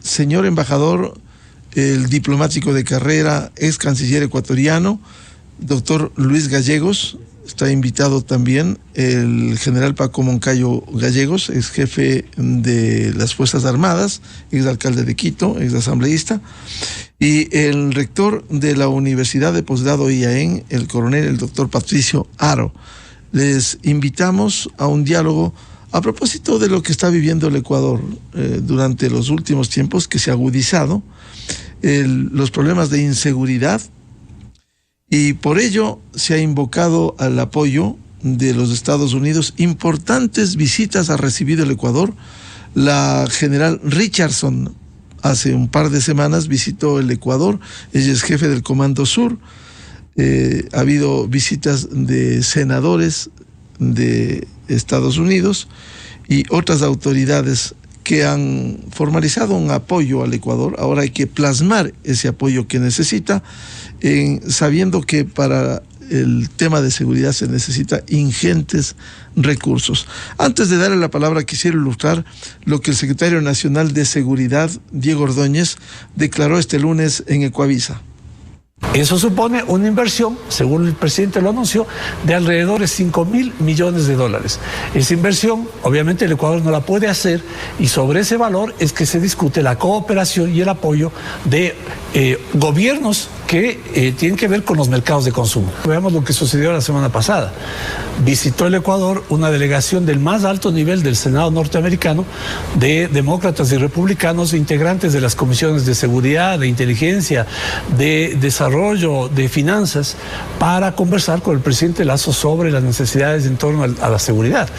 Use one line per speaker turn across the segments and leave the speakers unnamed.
señor embajador, el diplomático de carrera, ex canciller ecuatoriano, doctor Luis Gallegos. Está invitado también el general Paco Moncayo Gallegos, ex jefe de las Fuerzas Armadas, ex alcalde de Quito, ex asambleísta, y el rector de la Universidad de Posgrado IAEN, el coronel, el doctor Patricio Haro. Les invitamos a un diálogo a propósito de lo que está viviendo el Ecuador durante los últimos tiempos, que se ha agudizado, los problemas de inseguridad, y por ello se ha invocado al apoyo de los Estados Unidos. Importantes visitas ha recibido el Ecuador. La general Richardson hace un par de semanas visitó el Ecuador. Ella es jefe del Comando Sur. Ha habido visitas de senadores de Estados Unidos y otras autoridades que han formalizado un apoyo al Ecuador. Ahora hay que plasmar ese apoyo que necesita, sabiendo que para el tema de seguridad se necesita ingentes recursos. Antes de darle la palabra, quisiera ilustrar lo que el secretario nacional de Seguridad, Diego Ordóñez, declaró este lunes en Ecuavisa.
Eso supone una inversión, según el presidente lo anunció, de alrededor de 5.000 millones de dólares. Esa inversión, obviamente, el Ecuador no la puede hacer, y sobre ese valor es que se discute la cooperación y el apoyo de gobiernos que tienen que ver con los mercados de consumo. Veamos lo que sucedió la semana pasada. Visitó el Ecuador una delegación del más alto nivel del Senado norteamericano, de demócratas y republicanos, integrantes de las comisiones de seguridad, de inteligencia, de desarrollo, de finanzas, para conversar con el presidente Lasso sobre las necesidades en torno a la seguridad.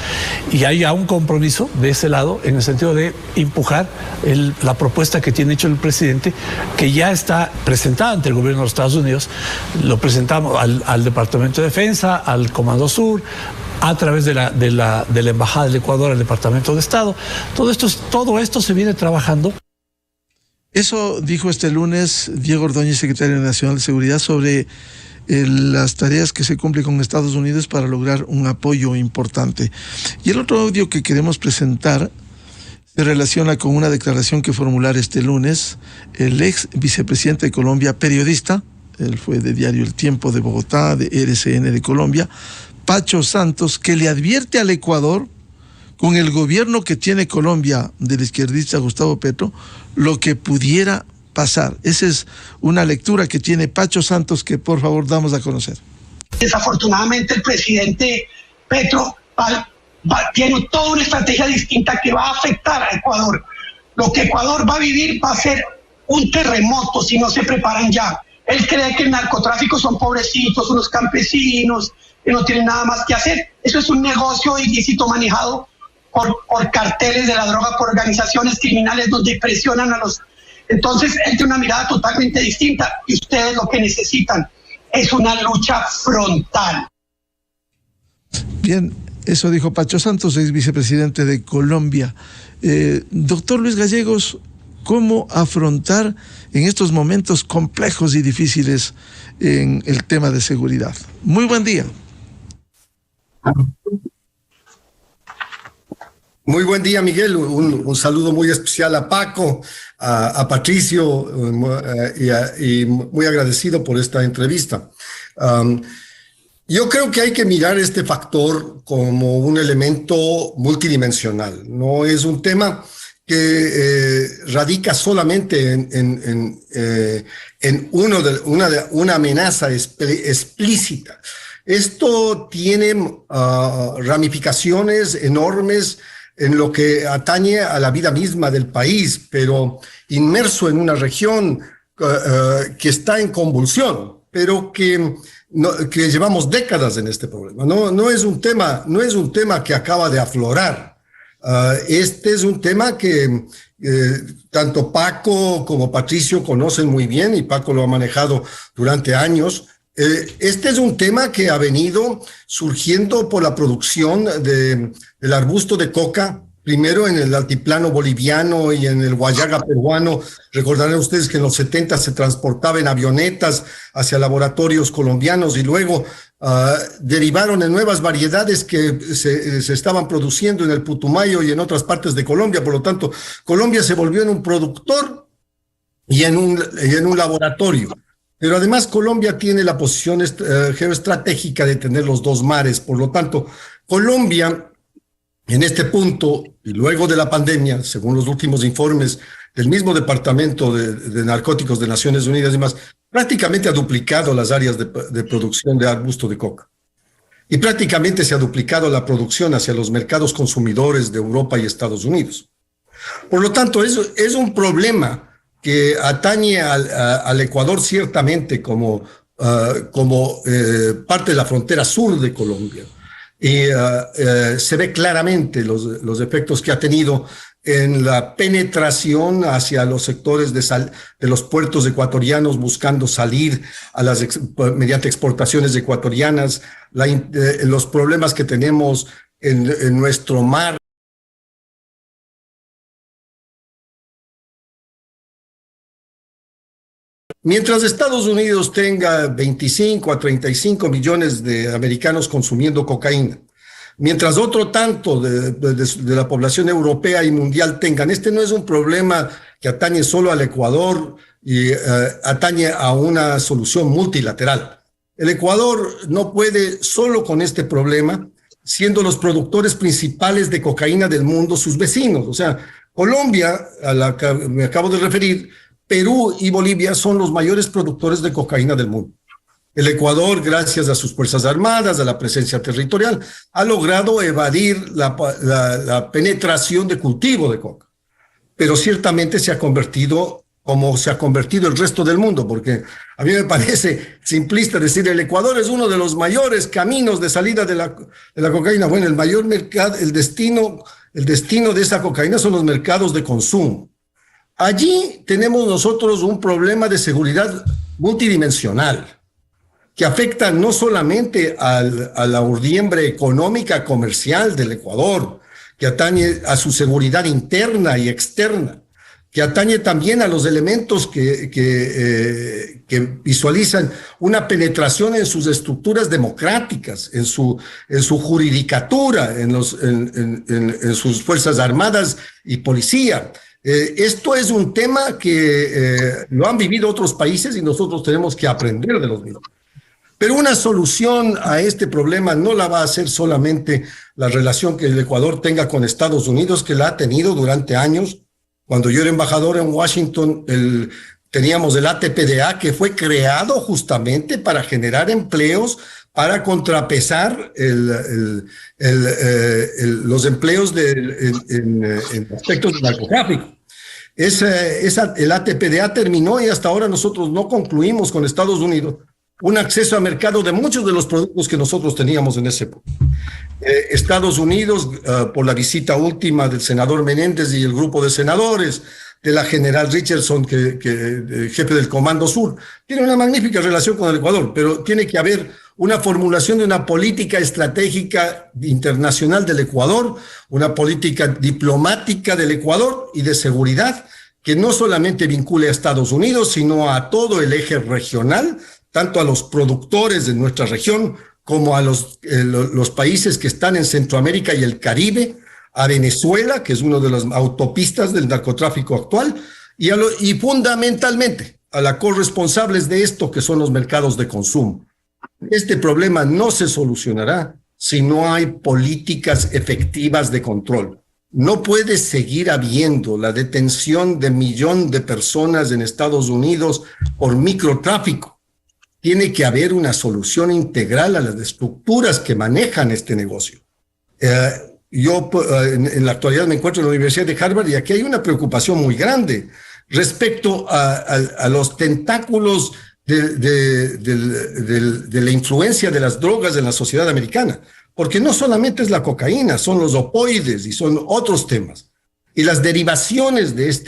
Y hay ya un compromiso de ese lado en el sentido de empujar la propuesta que tiene hecho el presidente, que ya está presentada ante el gobierno de los Estados Unidos. Lo presentamos al Departamento de Defensa, al Comando Sur, a través de la Embajada del Ecuador al Departamento de Estado. Todo esto se viene trabajando.
Eso dijo este lunes Diego Ordóñez, secretario nacional de Seguridad, sobre las tareas que se cumplen con Estados Unidos para lograr un apoyo importante. Y el otro audio que queremos presentar se relaciona con una declaración que formulara este lunes el ex vicepresidente de Colombia, periodista, él fue de diario El Tiempo de Bogotá, de RCN de Colombia, Pacho Santos, que le advierte al Ecuador, con el gobierno que tiene Colombia del izquierdista Gustavo Petro, lo que pudiera pasar. Esa es una lectura que tiene Pacho Santos, que por favor damos a conocer.
Desafortunadamente el presidente Petro tiene toda una estrategia distinta que va a afectar a Ecuador. Lo que Ecuador va a vivir va a ser un terremoto si no se preparan ya. Él cree que el narcotráfico son pobrecitos, unos campesinos que no tienen nada más que hacer. Eso es un negocio ilícito manejado por carteles de la droga, por organizaciones criminales donde presionan a los... Entonces él tiene una mirada totalmente distinta, y ustedes lo que necesitan es una lucha frontal.
Bien, eso dijo Pacho Santos, ex vicepresidente de Colombia. Doctor Luis Gallegos, ¿cómo afrontar en estos momentos complejos y difíciles en el tema de seguridad? Muy buen día.
Muy buen día, Miguel. Un saludo muy especial a Paco, a Patricio, y muy agradecido por esta entrevista. Yo creo que hay que mirar este factor como un elemento multidimensional. No es un tema que radica solamente en una amenaza explícita. Esto tiene ramificaciones enormes en lo que atañe a la vida misma del país, pero inmerso en una región que está en convulsión, pero que llevamos décadas en este problema. No es un tema que acaba de aflorar. Este es un tema que tanto Paco como Patricio conocen muy bien, y Paco lo ha manejado durante años. Este es un tema que ha venido surgiendo por la producción del arbusto de coca, primero en el altiplano boliviano y en el Guayaga peruano. Recordarán ustedes que en los 70 se transportaba en avionetas hacia laboratorios colombianos, y luego derivaron en nuevas variedades que se estaban produciendo en el Putumayo y en otras partes de Colombia. Por lo tanto, Colombia se volvió en un productor y en un laboratorio. Pero además Colombia tiene la posición geoestratégica de tener los dos mares. Por lo tanto, Colombia, en este punto, y luego de la pandemia, según los últimos informes del mismo Departamento de Narcóticos de Naciones Unidas y más, prácticamente ha duplicado las áreas de producción de arbusto de coca. Y prácticamente se ha duplicado la producción hacia los mercados consumidores de Europa y Estados Unidos. Por lo tanto, es un problema que atañe al Ecuador ciertamente como parte de la frontera sur de Colombia. Y se ve claramente los efectos que ha tenido en la penetración hacia los sectores de los puertos ecuatorianos, buscando salir mediante exportaciones ecuatorianas, los problemas que tenemos en nuestro mar. Mientras Estados Unidos tenga 25 a 35 millones de americanos consumiendo cocaína, mientras otro tanto de la población europea y mundial tengan, este no es un problema que atañe solo al Ecuador y atañe a una solución multilateral. El Ecuador no puede solo con este problema, siendo los productores principales de cocaína del mundo sus vecinos. O sea, Colombia, a la que me acabo de referir, Perú y Bolivia son los mayores productores de cocaína del mundo. El Ecuador, gracias a sus Fuerzas Armadas, a la presencia territorial, ha logrado evadir la penetración de cultivo de coca. Pero ciertamente se ha convertido como se ha convertido el resto del mundo, porque a mí me parece simplista decir el Ecuador es uno de los mayores caminos de salida de la cocaína. Bueno, el mayor mercado, el destino de esa cocaína son los mercados de consumo. Allí tenemos nosotros un problema de seguridad multidimensional que afecta no solamente a la urdiembre económica comercial del Ecuador, que atañe a su seguridad interna y externa, que atañe también a los elementos que visualizan una penetración en sus estructuras democráticas, en su juridicatura, en sus fuerzas armadas y policía. Esto es un tema que lo han vivido otros países y nosotros tenemos que aprender de los mismos. Pero una solución a este problema no la va a hacer solamente la relación que el Ecuador tenga con Estados Unidos, que la ha tenido durante años. Cuando yo era embajador en Washington, teníamos el ATPDA, que fue creado justamente para generar empleos, para contrapesar los empleos en aspectos de narcotráfico. El ATPDA terminó y hasta ahora nosotros no concluimos con Estados Unidos un acceso a mercado de muchos de los productos que nosotros teníamos en ese época. Estados Unidos, por la visita última del senador Menéndez y el grupo de senadores, de la general Richardson, jefe del Comando Sur, tiene una magnífica relación con el Ecuador, pero tiene que haber una formulación de una política estratégica internacional del Ecuador, una política diplomática del Ecuador y de seguridad que no solamente vincule a Estados Unidos, sino a todo el eje regional, tanto a los productores de nuestra región como a los países que están en Centroamérica y el Caribe, a Venezuela, que es una de las autopistas del narcotráfico actual, y fundamentalmente a las corresponsables de esto, que son los mercados de consumo. Este problema no se solucionará si no hay políticas efectivas de control. No puede seguir habiendo la detención de 1 millón de personas en Estados Unidos por microtráfico. Tiene que haber una solución integral a las estructuras que manejan este negocio. Yo en la actualidad me encuentro en la Universidad de Harvard y aquí hay una preocupación muy grande respecto a los tentáculos de la influencia de las drogas en la sociedad americana, porque no solamente es la cocaína, son los opioides y son otros temas. Y las derivaciones del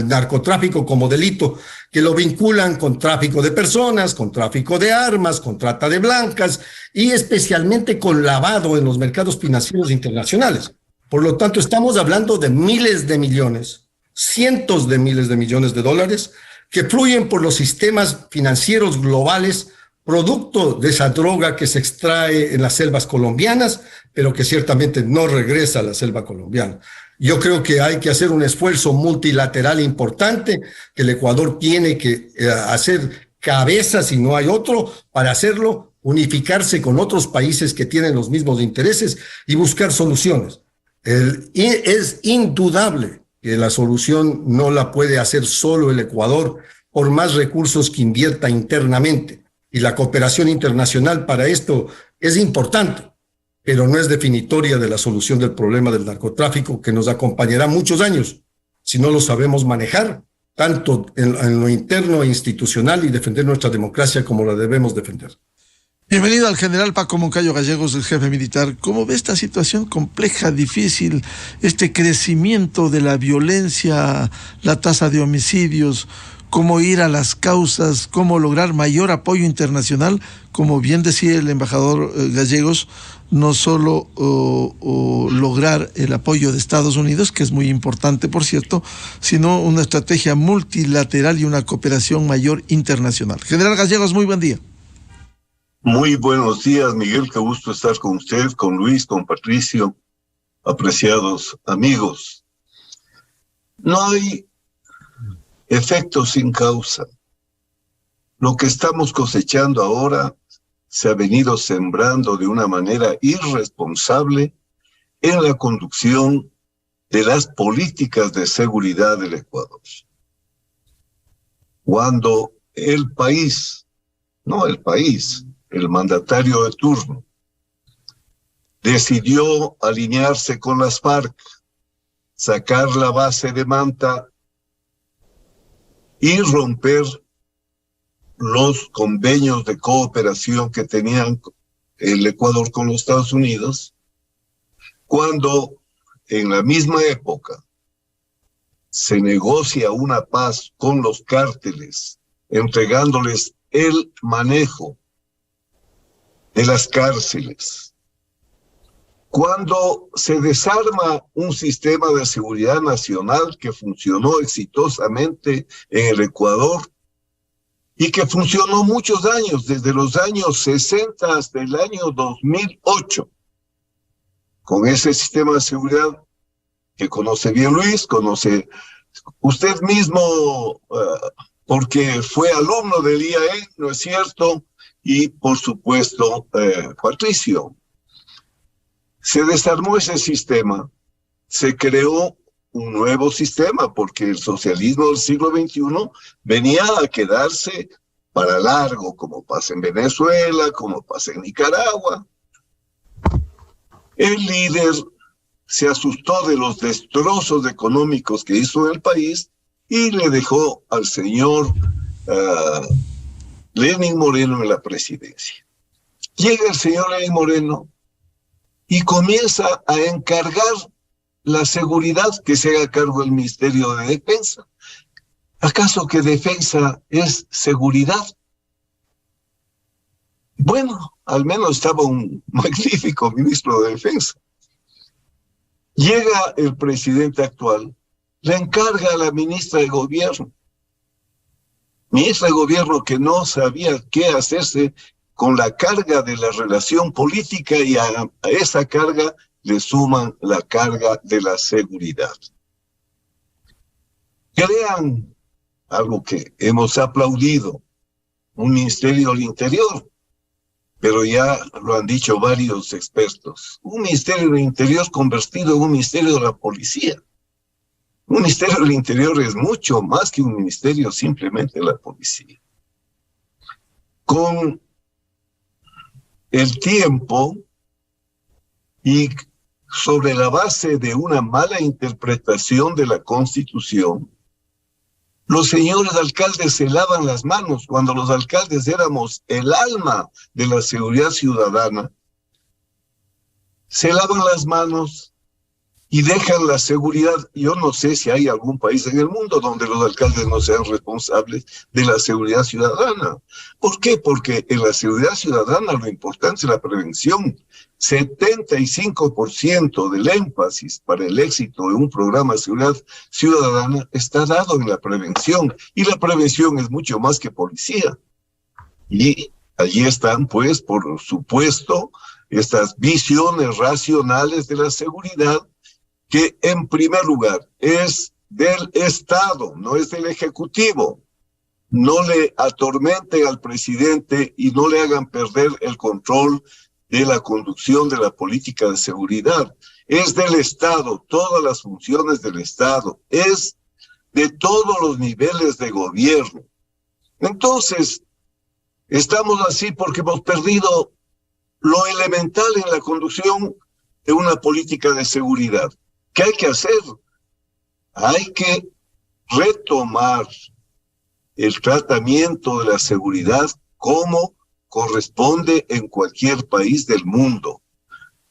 narcotráfico como delito, que lo vinculan con tráfico de personas, con tráfico de armas, con trata de blancas y especialmente con lavado en los mercados financieros internacionales. Por lo tanto, estamos hablando de miles de millones, cientos de miles de millones de dólares que fluyen por los sistemas financieros globales, producto de esa droga que se extrae en las selvas colombianas, pero que ciertamente no regresa a la selva colombiana. Yo creo que hay que hacer un esfuerzo multilateral importante, que el Ecuador tiene que hacer cabeza, si no hay otro, para hacerlo, unificarse con otros países que tienen los mismos intereses y buscar soluciones. Es indudable que la solución no la puede hacer solo el Ecuador, por más recursos que invierta internamente. Y la cooperación internacional para esto es importante, pero no es definitoria de la solución del problema del narcotráfico, que nos acompañará muchos años si no lo sabemos manejar, tanto en lo interno e institucional, y defender nuestra democracia como la debemos defender.
Bienvenido al general Paco Moncayo Gallegos, el jefe militar. ¿Cómo ve esta situación compleja, difícil, este crecimiento de la violencia, la tasa de homicidios? ¿Cómo ir a las causas? ¿Cómo lograr mayor apoyo internacional? Como bien decía el embajador Gallegos, no solo lograr el apoyo de Estados Unidos, que es muy importante, por cierto, sino una estrategia multilateral y una cooperación mayor internacional. General Gallegos, muy buen día.
Muy buenos días, Miguel, qué gusto estar con usted, con Luis, con Patricio, apreciados amigos. No hay efecto sin causa. Lo que estamos cosechando ahora se ha venido sembrando de una manera irresponsable en la conducción de las políticas de seguridad del Ecuador. Cuando el mandatario de turno, decidió alinearse con las FARC, sacar la base de Manta y romper los convenios de cooperación que tenían el Ecuador con los Estados Unidos, cuando en la misma época se negocia una paz con los cárteles, entregándoles el manejo de las cárceles, cuando se desarma un sistema de seguridad nacional que funcionó exitosamente en el Ecuador y que funcionó muchos años, desde los años 60 hasta el año 2008, con ese sistema de seguridad que conoce bien Luis, conoce usted mismo, porque fue alumno del IAE, ¿no es cierto? Y por supuesto, Patricio. Se desarmó ese sistema, se creó un nuevo sistema, porque el socialismo del siglo XXI venía a quedarse para largo, como pasa en Venezuela, como pasa en Nicaragua. El líder se asustó de los destrozos económicos que hizo en el país y le dejó al señor Lenín Moreno en la presidencia. Llega el señor Lenín Moreno y comienza a encargar la seguridad, que se haga cargo del Ministerio de Defensa. ¿Acaso que defensa es seguridad? Bueno, al menos estaba un magnífico ministro de Defensa. Llega el presidente actual, le encarga a la ministra de Gobierno. Ministra de Gobierno que no sabía qué hacerse con la carga de la relación política, y a esa carga le suman la carga de la seguridad. Crean algo que hemos aplaudido, un Ministerio del Interior, pero ya lo han dicho varios expertos, un Ministerio del Interior convertido en un Ministerio de la Policía. Un Ministerio del Interior es mucho más que un ministerio simplemente de la policía. Con el tiempo y sobre la base de una mala interpretación de la Constitución, los señores alcaldes se lavan las manos cuando los alcaldes éramos el alma de la seguridad ciudadana. Se lavan las manos y dejan la seguridad. Yo no sé si hay algún país en el mundo donde los alcaldes no sean responsables de la seguridad ciudadana. ¿Por qué? Porque en la seguridad ciudadana lo importante es la prevención. 75% del énfasis para el éxito de un programa de seguridad ciudadana está dado en la prevención. Y la prevención es mucho más que policía. Y allí están, pues, por supuesto, estas visiones racionales de la seguridad que en primer lugar es del Estado, no es del Ejecutivo. No le atormenten al presidente y no le hagan perder el control de la conducción de la política de seguridad. Es del Estado, todas las funciones del Estado, es de todos los niveles de gobierno. Entonces, estamos así porque hemos perdido lo elemental en la conducción de una política de seguridad. ¿Qué hay que hacer? Hay que retomar el tratamiento de la seguridad como corresponde en cualquier país del mundo.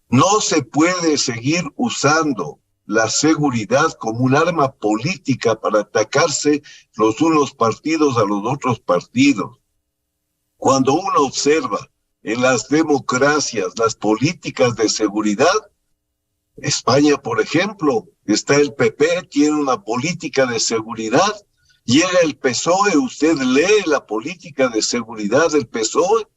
No se puede seguir usando la seguridad como un arma política para atacarse los unos partidos a los otros partidos. Cuando uno observa en las democracias las políticas de seguridad, España, por ejemplo, está el PP, tiene una política de seguridad. Llega el PSOE, usted lee la política de seguridad del PSOE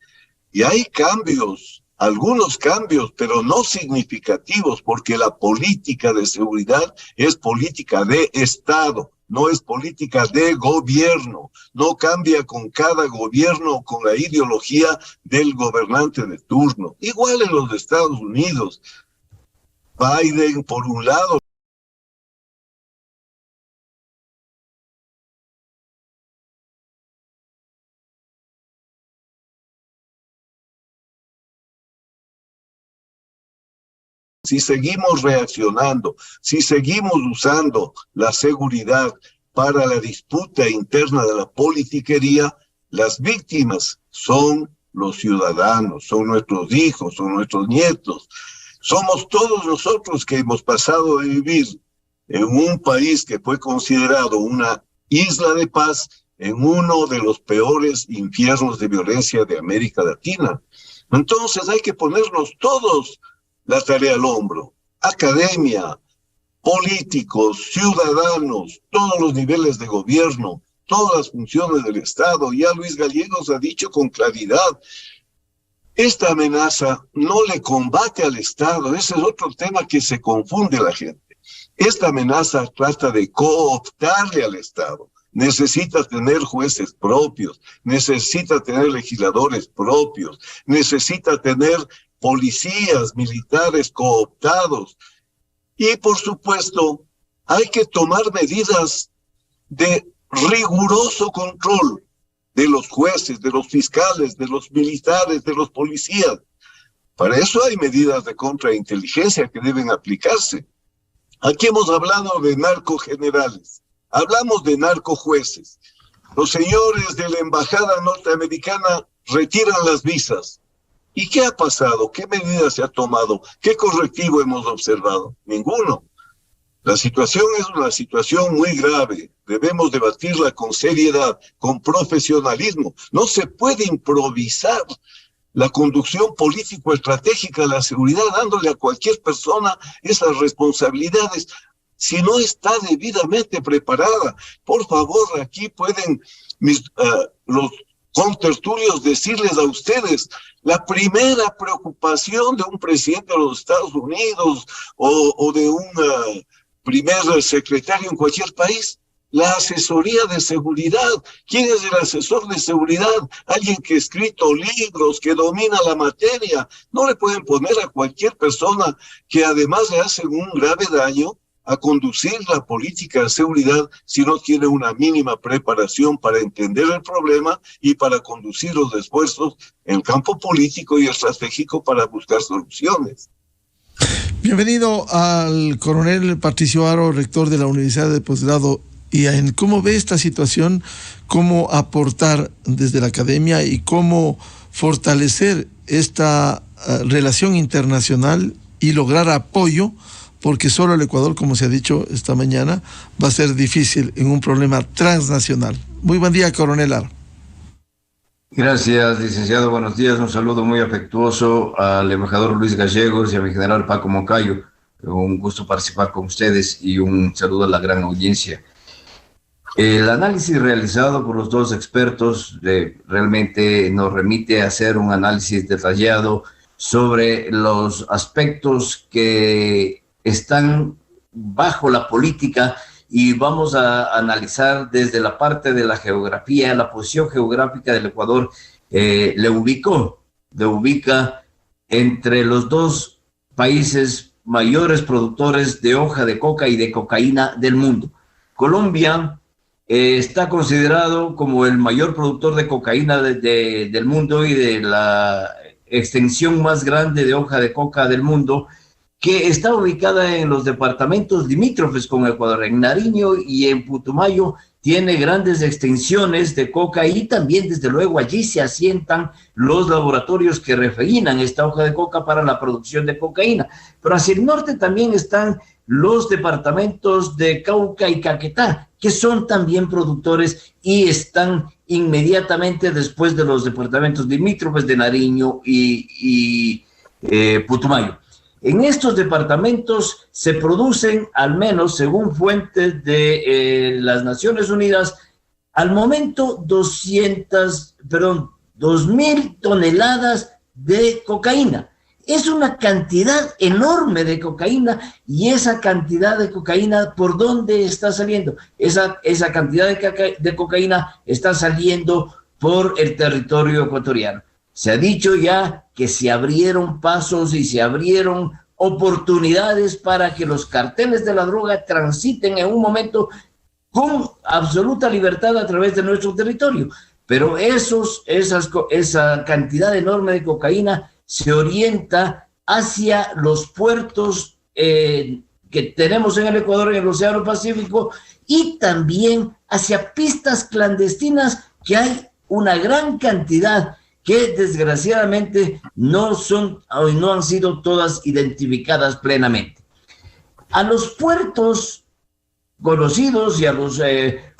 y hay cambios, algunos cambios, pero no significativos, porque la política de seguridad es política de Estado, no es política de gobierno, no cambia con cada gobierno o con la ideología del gobernante de turno. Igual en los Estados Unidos, Biden por un lado, si seguimos reaccionando, si seguimos usando la seguridad para la disputa interna de la politiquería, las víctimas son los ciudadanos, son nuestros hijos, son nuestros nietos. Somos todos nosotros que hemos pasado de vivir en un país que fue considerado una isla de paz en uno de los peores infiernos de violencia de América Latina. Entonces hay que ponernos todos la tarea al hombro, academia, políticos, ciudadanos, todos los niveles de gobierno, todas las funciones del Estado. Ya Luis Gallegos ha dicho con claridad, esta amenaza no le combate al Estado, ese es otro tema que se confunde la gente. Esta amenaza trata de cooptarle al Estado. Necesita tener jueces propios, necesita tener legisladores propios, necesita tener policías, militares cooptados. Y por supuesto, hay que tomar medidas de riguroso control de los jueces, de los fiscales, de los militares, de los policías. Para eso hay medidas de contrainteligencia que deben aplicarse. Aquí hemos hablado de narcogenerales, hablamos de narcojueces. Los señores de la embajada norteamericana retiran las visas. ¿Y qué ha pasado? ¿Qué medidas se ha tomado? ¿Qué correctivo hemos observado? Ninguno. La situación es una situación muy grave. Debemos debatirla con seriedad, con profesionalismo. No se puede improvisar la conducción político-estratégica de la seguridad dándole a cualquier persona esas responsabilidades si no está debidamente preparada. Por favor, aquí pueden los contertulios decirles a ustedes, la primera preocupación de un presidente de los Estados Unidos o de un primer secretario en cualquier país, la asesoría de seguridad. ¿Quién es el asesor de seguridad? Alguien que ha escrito libros, que domina la materia. No le pueden poner a cualquier persona que además le hacen un grave daño a conducir la política de seguridad si no tiene una mínima preparación para entender el problema y para conducir los esfuerzos en el campo político y estratégico para buscar soluciones.
Bienvenido al coronel Patricio Haro, rector de la Universidad de Posgrado IAEN. ¿Cómo ve esta situación? ¿Cómo aportar desde la academia y cómo fortalecer esta relación internacional y lograr apoyo? Porque solo el Ecuador, como se ha dicho esta mañana, va a ser difícil en un problema transnacional. Muy buen día, coronel Haro.
Gracias, licenciado. Buenos días. Un saludo muy afectuoso al embajador Luis Gallegos y a mi general Paco Moncayo. Un gusto participar con ustedes y un saludo a la gran audiencia. El análisis realizado por los dos expertos realmente nos remite a hacer un análisis detallado sobre los aspectos que están bajo la política y vamos a analizar desde la parte de la geografía, la posición geográfica del Ecuador le ubica entre los dos países mayores productores de hoja de coca y de cocaína del mundo. Colombia está considerado como el mayor productor de cocaína del mundo y de la extensión más grande de hoja de coca del mundo, que está ubicada en los departamentos limítrofes con Ecuador, en Nariño y en Putumayo. Tiene grandes extensiones de coca y también, desde luego, allí se asientan los laboratorios que refinan esta hoja de coca para la producción de cocaína. Pero hacia el norte también están los departamentos de Cauca y Caquetá, que son también productores y están inmediatamente después de los departamentos limítrofes de Nariño y Putumayo. En estos departamentos se producen, al menos según fuentes de las Naciones Unidas, al momento 2.000 toneladas de cocaína. Es una cantidad enorme de cocaína, y esa cantidad de cocaína, ¿por dónde está saliendo? Esa cantidad de cocaína está saliendo por el territorio ecuatoriano. Se ha dicho ya que se abrieron pasos y se abrieron oportunidades para que los carteles de la droga transiten en un momento con absoluta libertad a través de nuestro territorio. Pero esa cantidad enorme de cocaína se orienta hacia los puertos que tenemos en el Ecuador, en el Océano Pacífico, y también hacia pistas clandestinas, que hay una gran cantidad que desgraciadamente no han sido todas identificadas plenamente. A los puertos conocidos y a los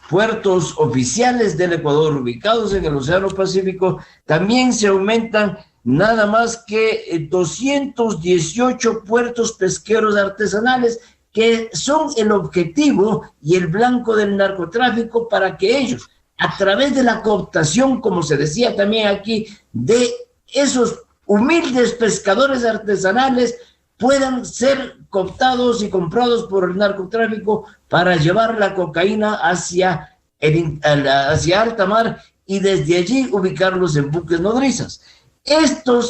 puertos oficiales del Ecuador ubicados en el Océano Pacífico también se aumentan nada más que 218 puertos pesqueros artesanales, que son el objetivo y el blanco del narcotráfico, para que ellos, a través de la cooptación, como se decía también aquí, de esos humildes pescadores artesanales, puedan ser cooptados y comprados por el narcotráfico para llevar la cocaína hacia alta mar y desde allí ubicarlos en buques nodrizas. Esta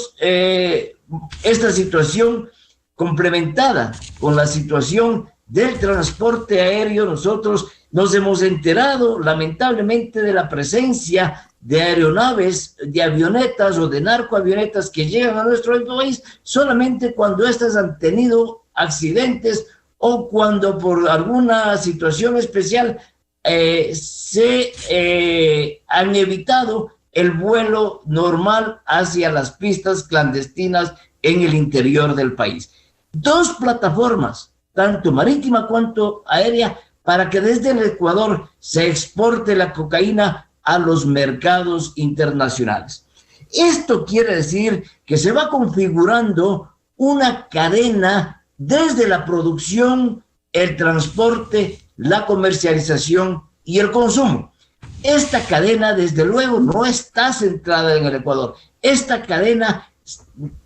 situación, complementada con la situación del transporte aéreo, nosotros nos hemos enterado lamentablemente de la presencia de aeronaves, de avionetas o de narcoavionetas que llegan a nuestro país solamente cuando éstas han tenido accidentes o cuando por alguna situación especial se han evitado el vuelo normal hacia las pistas clandestinas en el interior del país. Dos plataformas, tanto marítima cuanto aérea, para que desde el Ecuador se exporte la cocaína a los mercados internacionales. Esto quiere decir que se va configurando una cadena desde la producción, el transporte, la comercialización y el consumo. Esta cadena, desde luego, no está centrada en el Ecuador. Esta cadena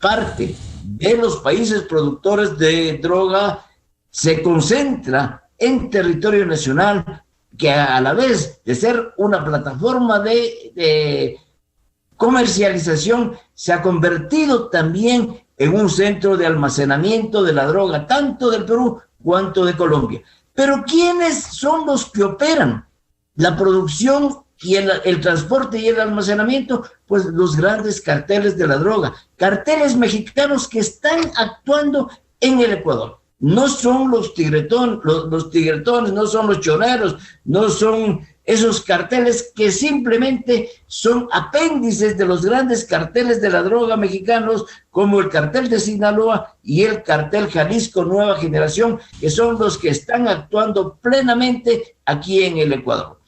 parte de los países productores de droga, se concentra en territorio nacional, que a la vez de ser una plataforma de comercialización, se ha convertido también en un centro de almacenamiento de la droga, tanto del Perú cuanto de Colombia. Pero ¿quiénes son los que operan la producción y el transporte y el almacenamiento? Pues los grandes carteles de la droga, carteles mexicanos que están actuando en el Ecuador. No son los tigretones, no son los choneros, no son esos carteles que simplemente son apéndices de los grandes carteles de la droga mexicanos, como el cartel de Sinaloa y el cartel Jalisco Nueva Generación, que son los que están actuando plenamente aquí en el Ecuador.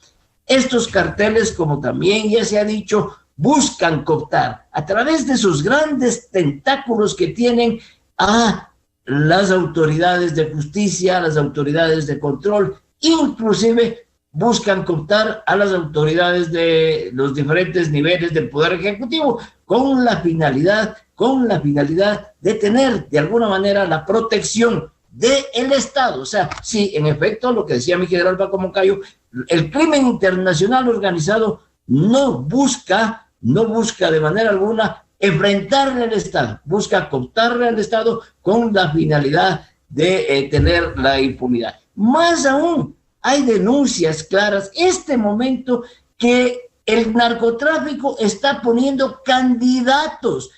Estos carteles, como también ya se ha dicho, buscan cooptar a través de sus grandes tentáculos que tienen a las autoridades de justicia, a las autoridades de control, inclusive buscan cooptar a las autoridades de los diferentes niveles del Poder Ejecutivo con la finalidad de tener de alguna manera la protección del Estado. O sea, sí, en efecto, lo que decía mi general Paco Moncayo, el crimen internacional organizado no busca de manera alguna enfrentarle al Estado, busca cooptarle al Estado con la finalidad de tener la impunidad. Más aún, hay denuncias claras este momento que el narcotráfico está poniendo candidatos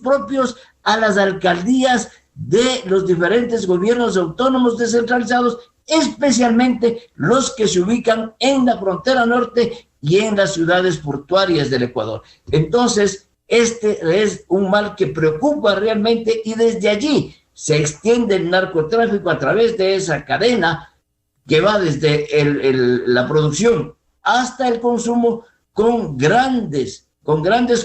propios a las alcaldías de los diferentes gobiernos autónomos descentralizados, especialmente los que se ubican en la frontera norte y en las ciudades portuarias del Ecuador. Entonces, este es un mal que preocupa realmente y desde allí se extiende el narcotráfico a través de esa cadena que va desde la producción hasta el consumo con grandes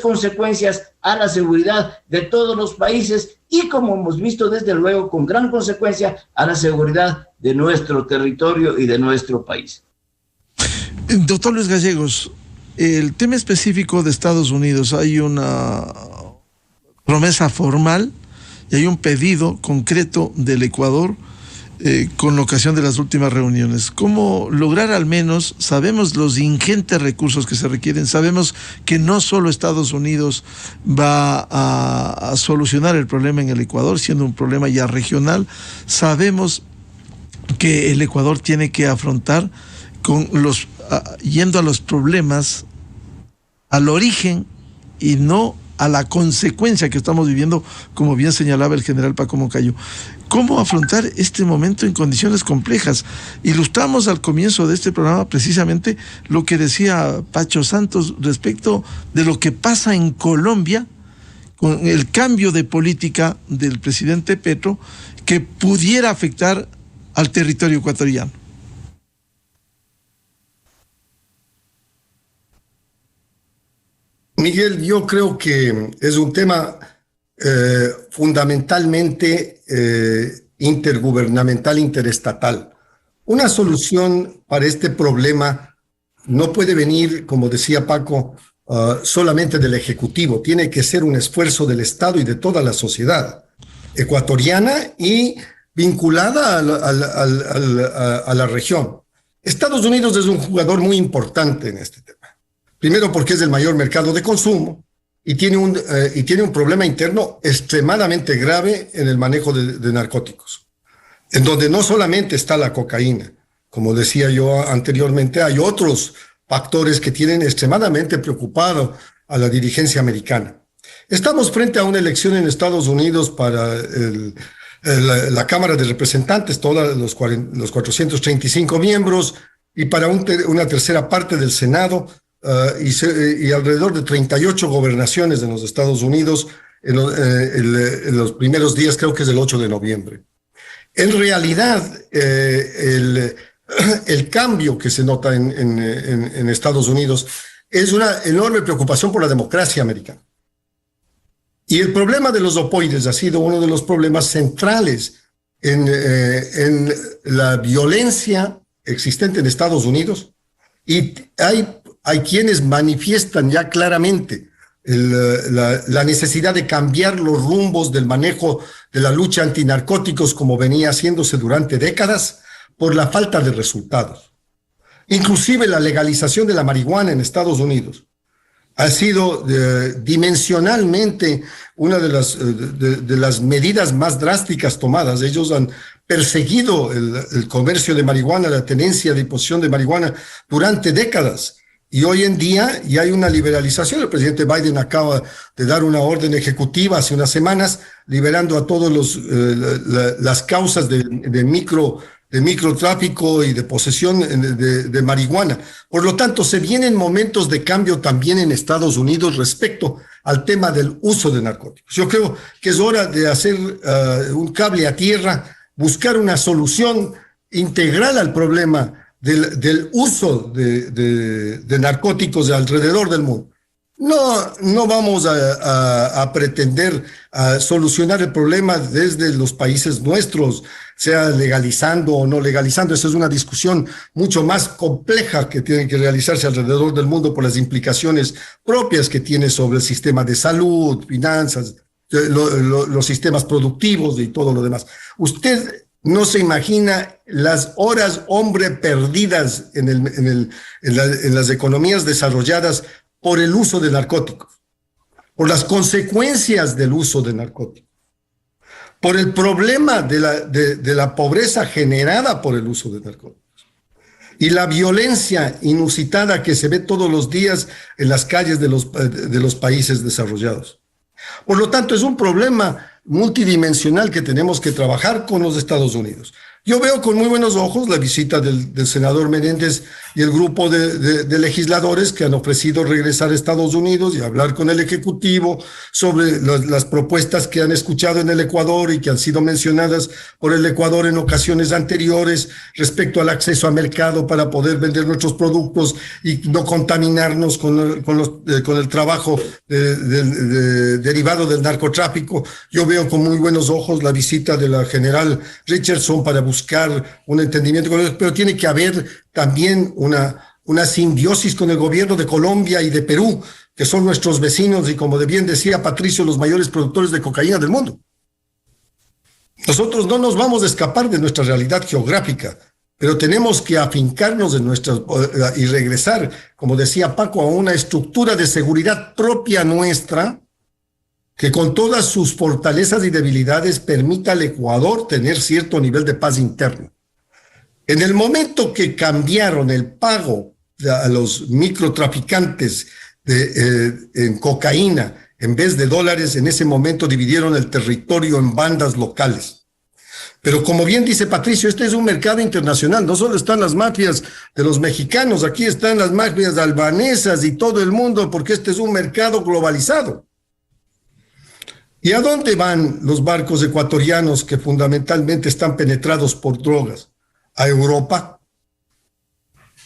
consecuencias a la seguridad de todos los países y, como hemos visto desde luego, con gran consecuencia a la seguridad de nuestro territorio y de nuestro país.
Doctor Luis Gallegos, el tema específico de Estados Unidos, hay una promesa formal y hay un pedido concreto del Ecuador con ocasión de las últimas reuniones. ¿Cómo lograr al menos? Sabemos los ingentes recursos que se requieren, sabemos que no solo Estados Unidos va a solucionar el problema en el Ecuador, siendo un problema ya regional, sabemos que el Ecuador tiene que afrontar yendo a los problemas, al origen y no a la consecuencia que estamos viviendo, como bien señalaba el general Paco Moncayo. ¿Cómo afrontar este momento en condiciones complejas? Ilustramos al comienzo de este programa precisamente lo que decía Pacho Santos respecto de lo que pasa en Colombia con el cambio de política del presidente Petro que pudiera afectar al territorio ecuatoriano.
Miguel, yo creo que es un tema fundamentalmente intergubernamental, interestatal. Una solución para este problema no puede venir, como decía Paco, solamente del Ejecutivo. Tiene que ser un esfuerzo del Estado y de toda la sociedad ecuatoriana y vinculada a la región. Estados Unidos es un jugador muy importante en este tema. Primero porque es el mayor mercado de consumo y tiene un problema interno extremadamente grave en el manejo de narcóticos, en donde no solamente está la cocaína, como decía yo anteriormente, hay otros factores que tienen extremadamente preocupado a la dirigencia americana. Estamos frente a una elección en Estados Unidos para la Cámara de Representantes, todos los 435 miembros, y para una tercera parte del Senado, y alrededor de 38 gobernaciones en los Estados Unidos en los primeros días, creo que es el 8 de noviembre. En realidad, el cambio que se nota en Estados Unidos es una enorme preocupación por la democracia americana. Y el problema de los opioides ha sido uno de los problemas centrales en la violencia existente en Estados Unidos. Y hay quienes manifiestan ya claramente la necesidad de cambiar los rumbos del manejo de la lucha antinarcóticos como venía haciéndose durante décadas por la falta de resultados. Inclusive la legalización de la marihuana en Estados Unidos ha sido dimensionalmente una de las medidas más drásticas tomadas. Ellos han perseguido el comercio de marihuana, la tenencia de posesión de marihuana durante décadas. Y hoy en día ya hay una liberalización. El presidente Biden acaba de dar una orden ejecutiva hace unas semanas, liberando a todos las causas de microtráfico y de posesión de marihuana. Por lo tanto, se vienen momentos de cambio también en Estados Unidos respecto al tema del uso de narcóticos. Yo creo que es hora de hacer un cable a tierra, buscar una solución integral al problema del uso de narcóticos alrededor del mundo. No vamos a pretender solucionar el problema desde los países nuestros, sea legalizando o no legalizando. Esa es una discusión mucho más compleja que tiene que realizarse alrededor del mundo por las implicaciones propias que tiene sobre el sistema de salud, finanzas, los sistemas productivos y todo lo demás. Usted no se imagina las horas, hombre, perdidas en las economías desarrolladas por el uso de narcóticos, por las consecuencias del uso de narcóticos, por el problema de la pobreza generada por el uso de narcóticos y la violencia inusitada que se ve todos los días en las calles de los países desarrollados. Por lo tanto, es un problema multidimensional que tenemos que trabajar con los Estados Unidos. Yo veo con muy buenos ojos la visita del senador Menéndez y el grupo de legisladores que han ofrecido regresar a Estados Unidos y hablar con el Ejecutivo sobre las propuestas que han escuchado en el Ecuador y que han sido mencionadas por el Ecuador en ocasiones anteriores respecto al acceso a mercado para poder vender nuestros productos y no contaminarnos con el trabajo derivado del narcotráfico. Yo veo con muy buenos ojos la visita de la general Richardson para buscar un entendimiento con ellos, pero tiene que haber también una simbiosis con el gobierno de Colombia y de Perú, que son nuestros vecinos y, como bien decía Patricio, los mayores productores de cocaína del mundo. Nosotros no nos vamos a escapar de nuestra realidad geográfica, pero tenemos que afincarnos en y regresar, como decía Paco, a una estructura de seguridad propia nuestra, que con todas sus fortalezas y debilidades permita al Ecuador tener cierto nivel de paz interna. En el momento que cambiaron el pago a los microtraficantes en cocaína en vez de dólares, en ese momento dividieron el territorio en bandas locales. Pero como bien dice Patricio, este es un mercado internacional, no solo están las mafias de los mexicanos, aquí están las mafias albanesas y todo el mundo, porque este es un mercado globalizado. ¿Y a dónde van los barcos ecuatorianos que fundamentalmente están penetrados por drogas? A Europa,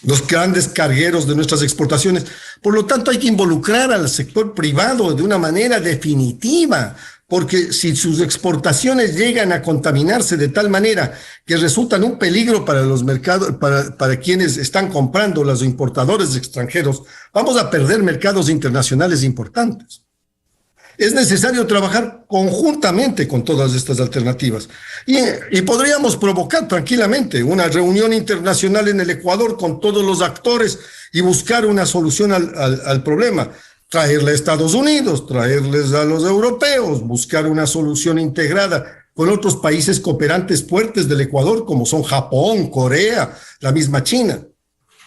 los grandes cargueros de nuestras exportaciones. Por lo tanto, hay que involucrar al sector privado de una manera definitiva, porque si sus exportaciones llegan a contaminarse de tal manera que resultan un peligro para los mercados, para quienes están comprando, los importadores extranjeros, vamos a perder mercados internacionales importantes. Es necesario trabajar conjuntamente con todas estas alternativas. Y podríamos provocar tranquilamente una reunión internacional en el Ecuador con todos los actores y buscar una solución al problema. Traerle a Estados Unidos, traerles a los europeos, buscar una solución integrada con otros países cooperantes fuertes del Ecuador, como son Japón, Corea, la misma China.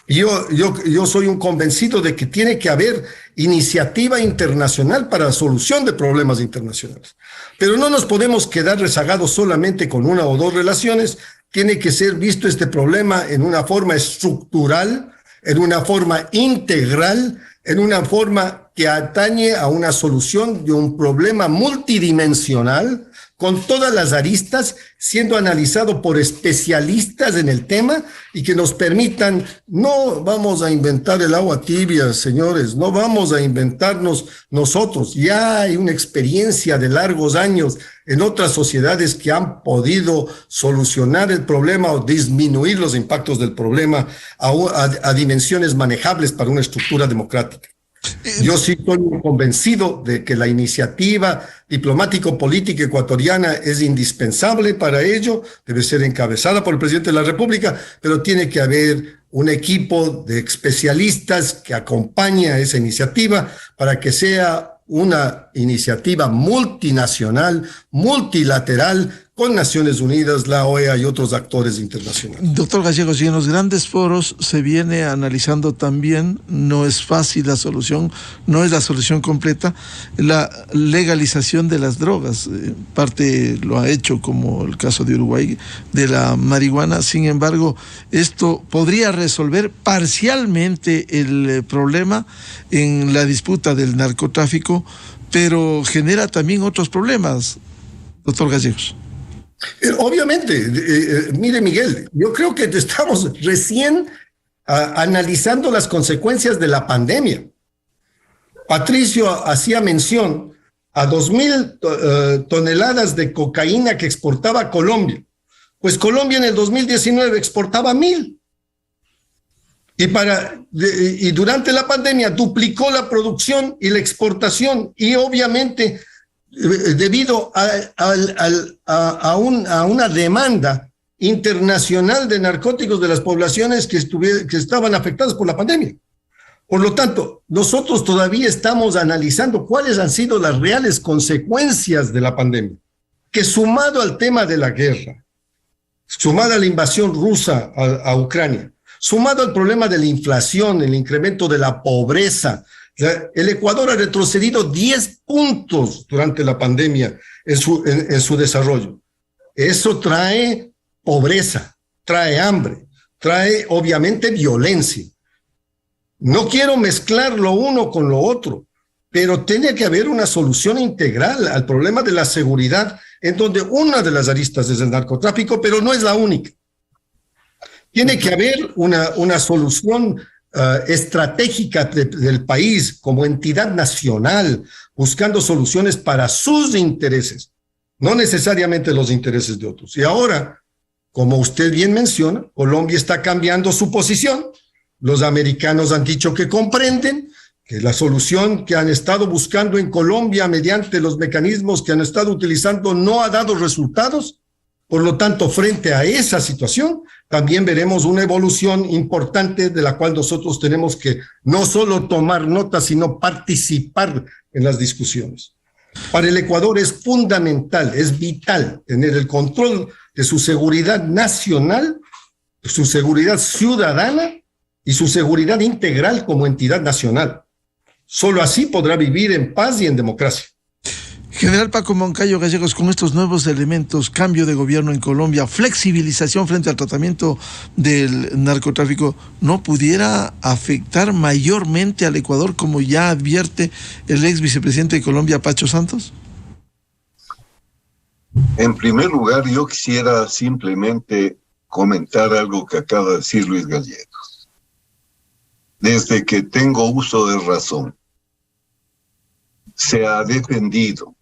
Yo soy un convencido de que tiene que haber iniciativa internacional para la solución de problemas internacionales. Pero no nos podemos quedar rezagados solamente con una o dos relaciones. Tiene que ser visto este problema en una forma estructural, en una forma integral, en una forma que atañe a una solución de un problema multidimensional, con todas las aristas, siendo analizado por especialistas en el tema y que nos permitan, no vamos a inventar el agua tibia, señores, no vamos a inventarnos nosotros. Ya hay una experiencia de largos años en otras sociedades que han podido solucionar el problema o disminuir los impactos del problema a dimensiones manejables para una estructura democrática. Yo sí estoy convencido de que la iniciativa diplomático-política ecuatoriana es indispensable para ello, debe ser encabezada por el presidente de la República, pero tiene que haber un equipo de especialistas que acompañe a esa iniciativa para que sea una iniciativa multinacional, multilateral, con Naciones Unidas, la OEA y otros actores internacionales.
Doctor Gallegos, y en los grandes foros se viene analizando también, no es fácil la solución, no es la solución completa, la legalización de las drogas. Parte lo ha hecho, como el caso de Uruguay, de la marihuana. Sin embargo, esto podría resolver parcialmente el problema en la disputa del narcotráfico, pero genera también otros problemas, doctor Gallegos.
Obviamente, mire Miguel, yo creo que estamos recién analizando las consecuencias de la pandemia. Patricio hacía mención a 2.000 toneladas de cocaína que exportaba Colombia. Pues Colombia en el 2019 exportaba 1.000. Y durante la pandemia duplicó la producción y la exportación y obviamente debido a una demanda internacional de narcóticos de las poblaciones que estaban afectadas por la pandemia. Por lo tanto, nosotros todavía estamos analizando cuáles han sido las reales consecuencias de la pandemia, que sumado al tema de la guerra, sumado a la invasión rusa a Ucrania, sumado al problema de la inflación, el incremento de la pobreza, el Ecuador ha retrocedido 10 puntos durante la pandemia en su desarrollo. Eso trae pobreza, trae hambre, trae obviamente violencia. No quiero mezclar lo uno con lo otro, pero tiene que haber una solución integral al problema de la seguridad, en donde una de las aristas es el narcotráfico, pero no es la única. Tiene que haber una solución estratégica del país como entidad nacional, buscando soluciones para sus intereses, no necesariamente los intereses de otros. Y ahora, como usted bien menciona, Colombia está cambiando su posición. Los americanos han dicho que comprenden que la solución que han estado buscando en Colombia mediante los mecanismos que han estado utilizando no ha dado resultados. Por lo tanto, frente a esa situación, también veremos una evolución importante de la cual nosotros tenemos que no solo tomar nota, sino participar en las discusiones. Para el Ecuador es fundamental, es vital tener el control de su seguridad nacional, su seguridad ciudadana y su seguridad integral como entidad nacional. Solo así podrá vivir en paz y en democracia.
General Paco Moncayo Gallegos, con estos nuevos elementos, cambio de gobierno en Colombia, flexibilización frente al tratamiento del narcotráfico, ¿no pudiera afectar mayormente al Ecuador, como ya advierte el ex vicepresidente de Colombia, Pacho Santos?
En primer lugar, yo quisiera simplemente comentar algo que acaba de decir Luis Gallegos. Desde que tengo uso de razón, se ha defendido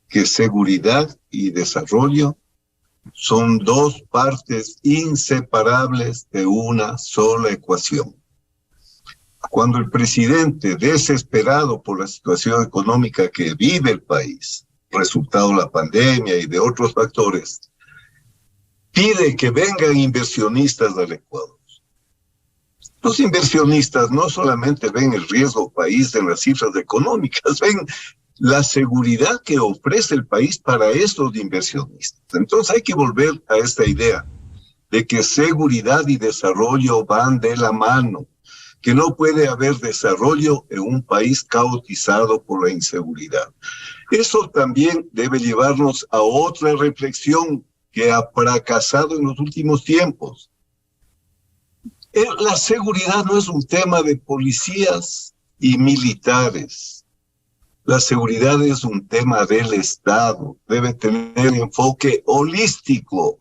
que seguridad y desarrollo son dos partes inseparables de una sola ecuación. Cuando el presidente, desesperado por la situación económica que vive el país, resultado de la pandemia y de otros factores, pide que vengan inversionistas al Ecuador. Los inversionistas no solamente ven el riesgo país en las cifras económicas, ven la seguridad que ofrece el país para estos inversionistas. Entonces hay que volver a esta idea de que seguridad y desarrollo van de la mano, que no puede haber desarrollo en un país caotizado por la inseguridad. Eso también debe llevarnos a otra reflexión que ha fracasado en los últimos tiempos. La seguridad no es un tema de policías y militares. La seguridad es un tema del Estado. Debe tener enfoque holístico,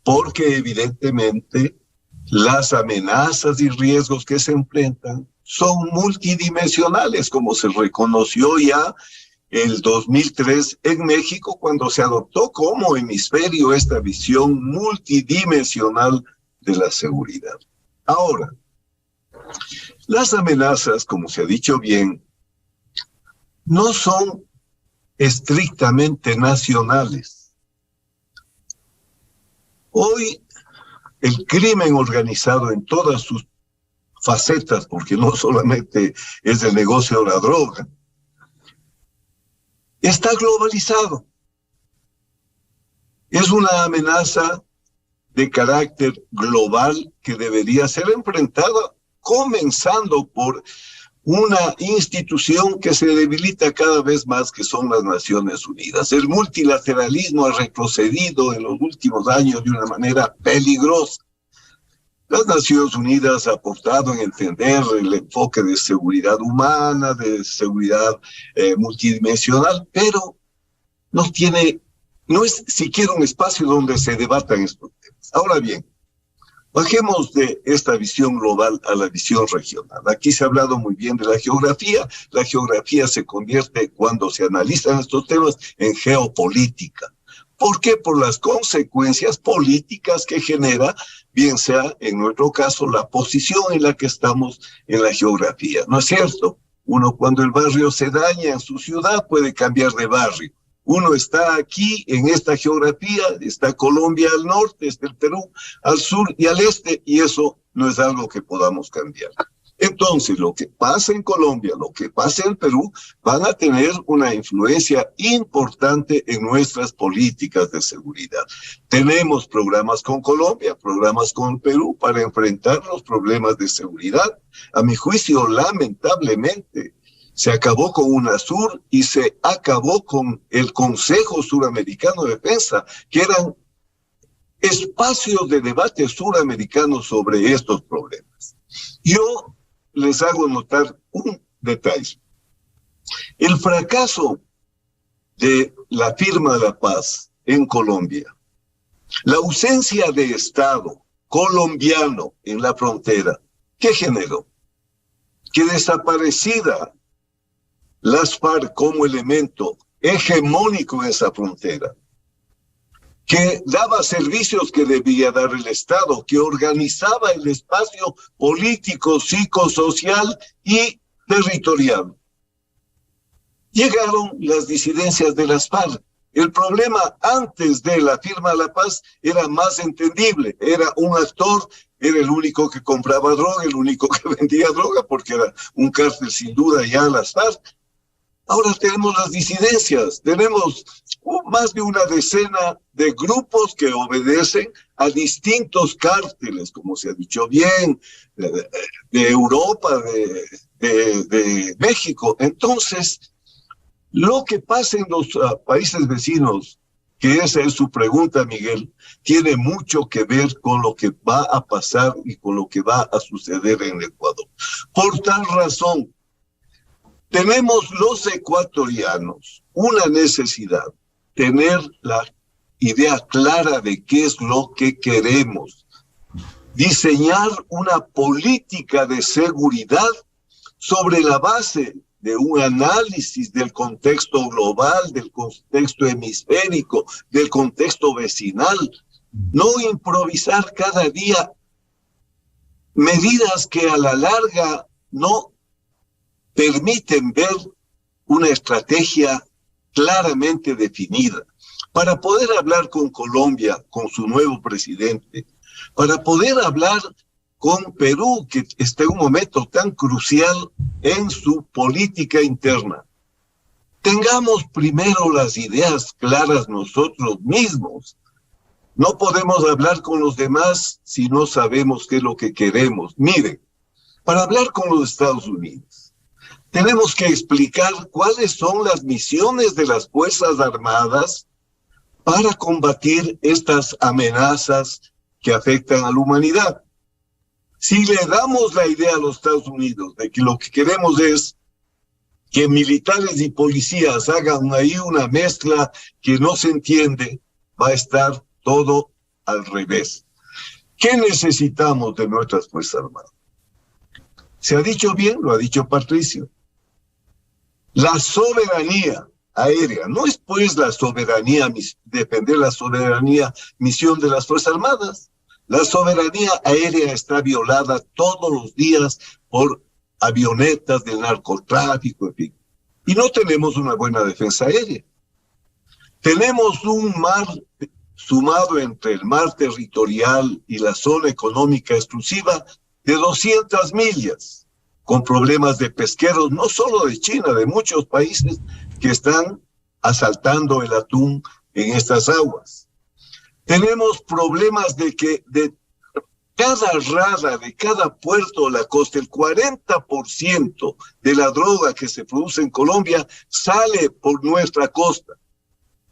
porque evidentemente las amenazas y riesgos que se enfrentan son multidimensionales, como se reconoció ya el 2003 en México, cuando se adoptó como hemisferio esta visión multidimensional de la seguridad. Ahora, las amenazas, como se ha dicho bien, no son estrictamente nacionales. Hoy el crimen organizado en todas sus facetas, porque no solamente es el negocio de la droga, está globalizado. Es una amenaza de carácter global que debería ser enfrentada, comenzando por una institución que se debilita cada vez más, que son las Naciones Unidas. El multilateralismo ha retrocedido en los últimos años de una manera peligrosa. Las Naciones Unidas han aportado en entender el enfoque de seguridad humana, de seguridad multidimensional, pero no es siquiera un espacio donde se debatan estos temas. Ahora bien, bajemos de esta visión global a la visión regional. Aquí se ha hablado muy bien de la geografía. La geografía se convierte, cuando se analizan estos temas, en geopolítica. ¿Por qué? Por las consecuencias políticas que genera, bien sea en nuestro caso la posición en la que estamos en la geografía. ¿No es cierto? Uno cuando el barrio se daña en su ciudad puede cambiar de barrio. Uno está aquí en esta geografía, está Colombia al norte, está el Perú al sur y al este, y eso no es algo que podamos cambiar. Entonces, lo que pasa en Colombia, lo que pasa en Perú, van a tener una influencia importante en nuestras políticas de seguridad. Tenemos programas con Colombia, programas con Perú para enfrentar los problemas de seguridad. A mi juicio, lamentablemente, se acabó con UNASUR y se acabó con el Consejo Suramericano de Defensa, que eran espacios de debate suramericanos sobre estos problemas. Yo les hago notar un detalle. El fracaso de la firma de la paz en Colombia, la ausencia de Estado colombiano en la frontera, ¿qué generó? Que desaparecida las FARC como elemento hegemónico en esa frontera, que daba servicios que debía dar el Estado, que organizaba el espacio político, psicosocial y territorial. Llegaron las disidencias de las FARC. El problema antes de la firma de la paz era más entendible. Era un actor, era el único que compraba droga, el único que vendía droga, porque era un cártel sin duda ya las FARC. Ahora tenemos las disidencias, tenemos más de una decena de grupos que obedecen a distintos cárteles, como se ha dicho bien, de Europa, de México. Entonces, lo que pasa en los países vecinos, que esa es su pregunta, Miguel, tiene mucho que ver con lo que va a pasar y con lo que va a suceder en Ecuador. Por tal razón, tenemos los ecuatorianos una necesidad, tener la idea clara de qué es lo que queremos, diseñar una política de seguridad sobre la base de un análisis del contexto global, del contexto hemisférico, del contexto vecinal, no improvisar cada día medidas que a la larga no permiten ver una estrategia claramente definida. Para poder hablar con Colombia, con su nuevo presidente, para poder hablar con Perú, que está en un momento tan crucial en su política interna, tengamos primero las ideas claras nosotros mismos. No podemos hablar con los demás si no sabemos qué es lo que queremos. Miren, para hablar con los Estados Unidos, tenemos que explicar cuáles son las misiones de las Fuerzas Armadas para combatir estas amenazas que afectan a la humanidad. Si le damos la idea a los Estados Unidos de que lo que queremos es que militares y policías hagan ahí una mezcla que no se entiende, va a estar todo al revés. ¿Qué necesitamos de nuestras Fuerzas Armadas? Se ha dicho bien, lo ha dicho Patricio. La soberanía aérea, no es pues la soberanía, defender la soberanía, misión de las Fuerzas Armadas. La soberanía aérea está violada todos los días por avionetas del narcotráfico, en fin. Y no tenemos una buena defensa aérea. Tenemos un mar sumado entre el mar territorial y la zona económica exclusiva de 200 millas. Con problemas de pesqueros, no solo de China, de muchos países que están asaltando el atún en estas aguas. Tenemos problemas de que de cada rada, de cada puerto de la costa, el 40% de la droga que se produce en Colombia sale por nuestra costa.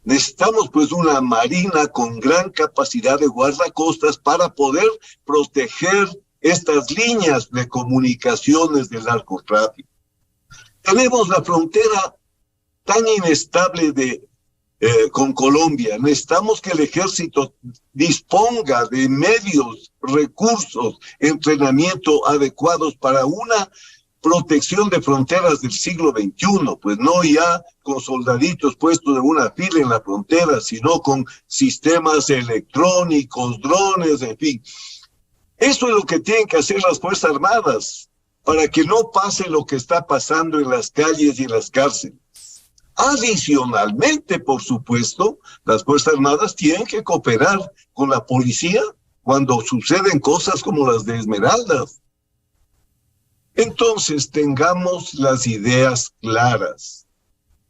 Necesitamos pues una marina con gran capacidad de guardacostas para poder proteger estas líneas de comunicaciones del narcotráfico. Tenemos la frontera tan inestable con Colombia. Necesitamos que el ejército disponga de medios, recursos, entrenamiento adecuados para una protección de fronteras del siglo XXI, pues no ya con soldaditos puestos en una fila en la frontera, sino con sistemas electrónicos, drones, en fin. Eso es lo que tienen que hacer las Fuerzas Armadas. para que no pase lo que está pasando en las calles y en las cárceles. Adicionalmente, por supuesto, las Fuerzas Armadas tienen que cooperar con la policía cuando suceden cosas como las de Esmeraldas. Entonces, tengamos las ideas claras.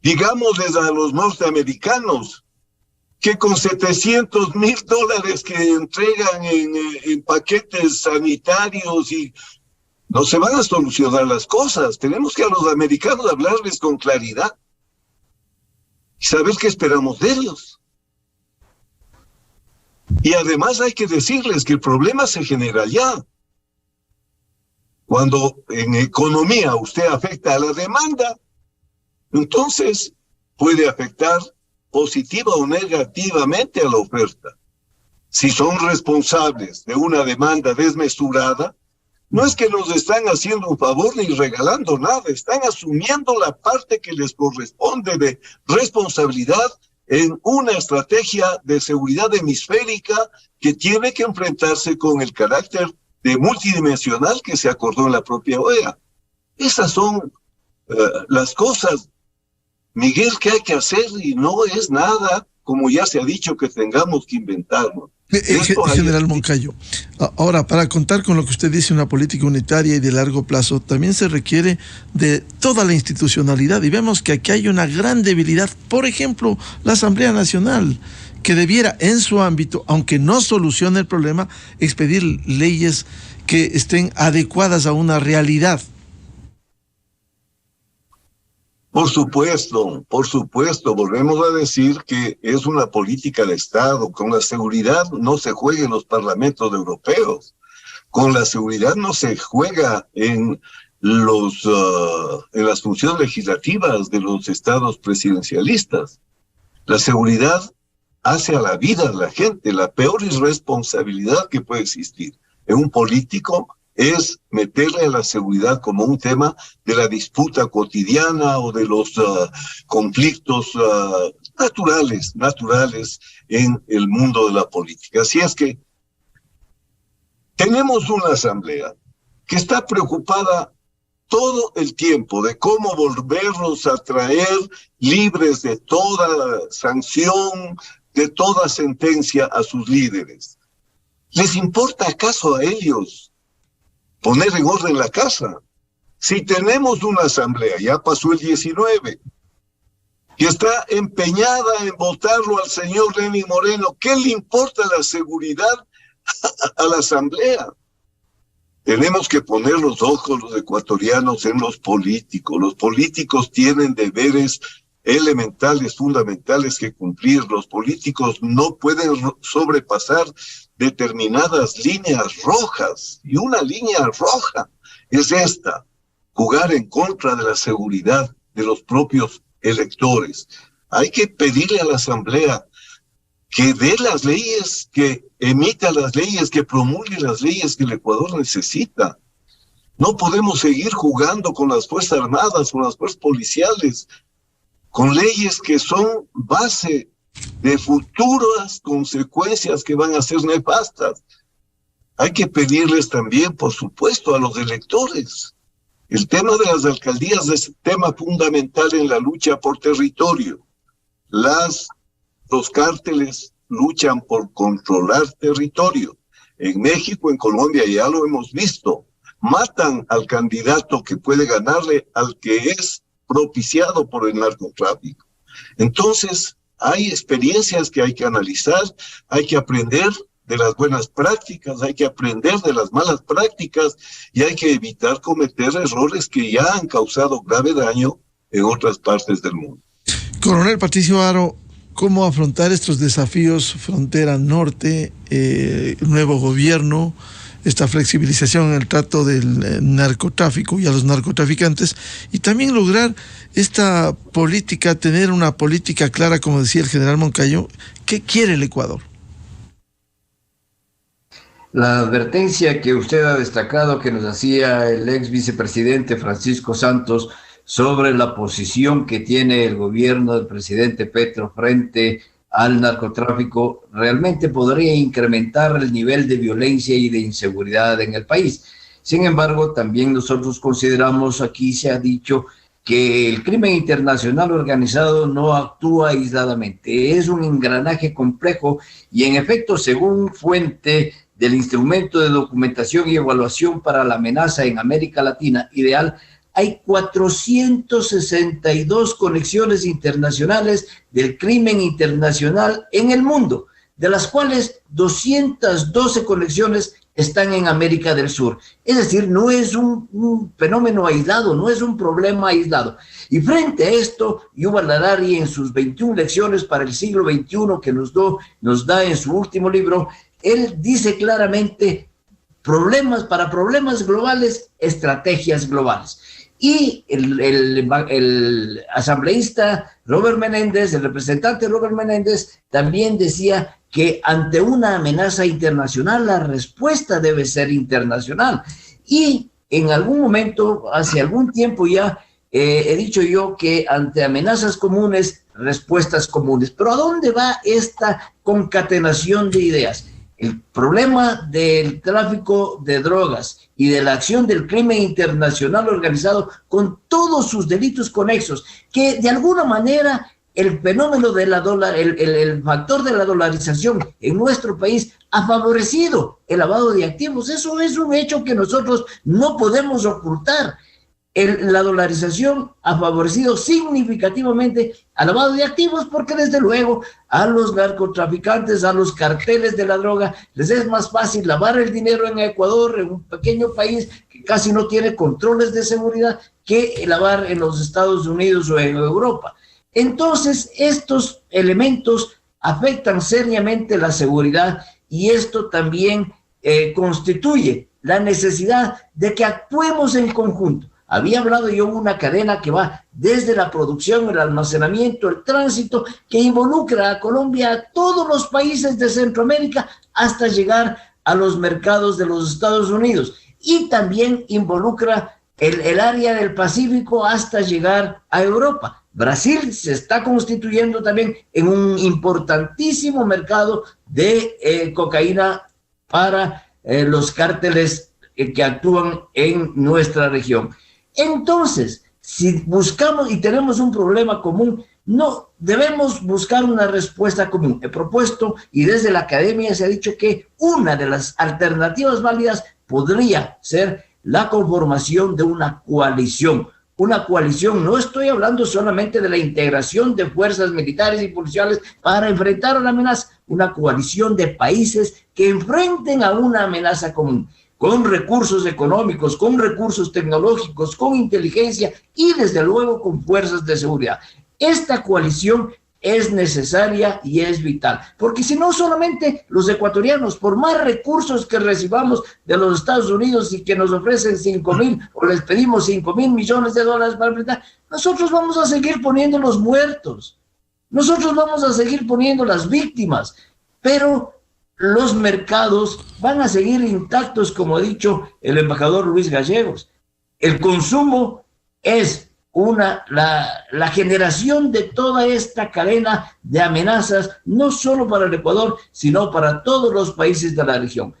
Digámosles a los norteamericanos que con $700,000 que entregan en paquetes sanitarios y no se van a solucionar las cosas. Tenemos que a los americanos hablarles con claridad y saber qué esperamos de ellos. Y además hay que decirles que el problema se genera allá. Cuando en economía usted afecta a la demanda, entonces puede afectar positiva o negativamente a la oferta. Si son responsables de una demanda desmesurada, no es que nos están haciendo un favor ni regalando nada, están asumiendo la parte que les corresponde de responsabilidad en una estrategia de seguridad hemisférica que tiene que enfrentarse con el carácter de multidimensional que se acordó en la propia OEA. Esas son las cosas, Miguel, que hay que hacer, y no es nada, como ya se ha dicho, que tengamos que inventarnos.
General Moncayo, ahora, para contar con lo que usted dice, una política unitaria y de largo plazo, también se requiere de toda la institucionalidad, y vemos que aquí hay una gran debilidad. Por ejemplo, la Asamblea Nacional, que debiera en su ámbito, aunque no solucione el problema, expedir leyes que estén adecuadas a una realidad.
Por supuesto, volvemos a decir que es una política de Estado. Con la seguridad no se juega en los parlamentos europeos. Con la seguridad no se juega en las funciones legislativas de los estados presidencialistas. La seguridad hace a la vida de la gente. La peor irresponsabilidad que puede existir en un político es meterle a la seguridad como un tema de la disputa cotidiana o de los conflictos naturales en el mundo de la política. Así es que tenemos una asamblea que está preocupada todo el tiempo de cómo volverlos a traer libres de toda sanción, de toda sentencia a sus líderes. ¿Les importa acaso a ellos poner en orden la casa? Si tenemos una asamblea, ya pasó el 19, que está empeñada en votarlo al señor Lenín Moreno, ¿qué le importa la seguridad a la asamblea? Tenemos que poner los ojos los ecuatorianos en los políticos. Los políticos tienen deberes elementales, fundamentales que cumplir. Los políticos no pueden sobrepasar determinadas líneas rojas, y una línea roja es esta: jugar en contra de la seguridad de los propios electores. Hay que pedirle a la asamblea que dé las leyes, que emita las leyes, que promulgue las leyes que el Ecuador necesita. No podemos seguir jugando con las Fuerzas Armadas, con las fuerzas policiales, con leyes que son base de futuras consecuencias que van a ser nefastas. Hay que pedirles también, por supuesto, a los electores. El tema de las alcaldías es un tema fundamental en la lucha por territorio. Los cárteles luchan por controlar territorio. En México, en Colombia, ya lo hemos visto. Matan al candidato que puede ganarle al que es propiciado por el narcotráfico. Entonces, hay experiencias que hay que analizar, hay que aprender de las buenas prácticas, hay que aprender de las malas prácticas y hay que evitar cometer errores que ya han causado grave daño en otras partes del mundo.
Coronel Patricio Haro, ¿cómo afrontar estos desafíos? Frontera norte, nuevo gobierno, esta flexibilización en el trato del narcotráfico y a los narcotraficantes, y también lograr esta política, tener una política clara, como decía el general Moncayo. ¿Qué quiere el Ecuador?
La advertencia que usted ha destacado, que nos hacía el ex vicepresidente Francisco Santos sobre la posición que tiene el gobierno del presidente Petro frente al narcotráfico, realmente podría incrementar el nivel de violencia y de inseguridad en el país. Sin embargo, también nosotros consideramos, aquí se ha dicho, que el crimen internacional organizado no actúa aisladamente, es un engranaje complejo y en efecto, según fuente del Instrumento de Documentación y Evaluación para la Amenaza en América Latina, IDEAL, hay 462 conexiones internacionales del crimen internacional en el mundo, de las cuales 212 conexiones están en América del Sur. Es decir, no es un fenómeno aislado, no es un problema aislado. Y frente a esto, Yuval Harari, en sus 21 lecciones para el siglo XXI que nos da en su último libro, él dice claramente, para problemas globales, estrategias globales. Y el asambleísta Robert Menéndez, el representante Robert Menéndez, también decía que ante una amenaza internacional, la respuesta debe ser internacional. Y en algún momento, hace algún tiempo ya, he dicho yo que ante amenazas comunes, respuestas comunes. Pero ¿a dónde va esta concatenación de ideas? El problema del tráfico de drogas y de la acción del crimen internacional organizado con todos sus delitos conexos, que de alguna manera el fenómeno de el factor de la dolarización en nuestro país ha favorecido el lavado de activos. Eso es un hecho que nosotros no podemos ocultar. La dolarización ha favorecido significativamente al lavado de activos porque desde luego a los narcotraficantes, a los carteles de la droga, les es más fácil lavar el dinero en Ecuador, en un pequeño país que casi no tiene controles de seguridad, que lavar en los Estados Unidos o en Europa. Entonces, estos elementos afectan seriamente la seguridad y esto también constituye la necesidad de que actuemos en conjunto. Había hablado yo de una cadena que va desde la producción, el almacenamiento, el tránsito, que involucra a Colombia, a todos los países de Centroamérica, hasta llegar a los mercados de los Estados Unidos. Y también involucra el área del Pacífico hasta llegar a Europa. Brasil se está constituyendo también en un importantísimo mercado de cocaína para los cárteles que actúan en nuestra región. Entonces, si buscamos y tenemos un problema común, no debemos buscar una respuesta común. He propuesto, y desde la academia se ha dicho que una de las alternativas válidas podría ser la conformación de una coalición. Una coalición, no estoy hablando solamente de la integración de fuerzas militares y policiales para enfrentar a la amenaza, una coalición de países que enfrenten a una amenaza común, con recursos económicos, con recursos tecnológicos, con inteligencia y desde luego con fuerzas de seguridad. Esta coalición es necesaria y es vital, porque si no solamente los ecuatorianos, por más recursos que recibamos de los Estados Unidos y que nos ofrecen 5,000 o les pedimos 5,000 millones de dólares para enfrentar, nosotros vamos a seguir poniendo los muertos, nosotros vamos a seguir poniendo las víctimas, pero los mercados van a seguir intactos, como ha dicho el embajador Luis Gallegos. El consumo es la generación de toda esta cadena de amenazas, no solo para el Ecuador, sino para todos los países de la región.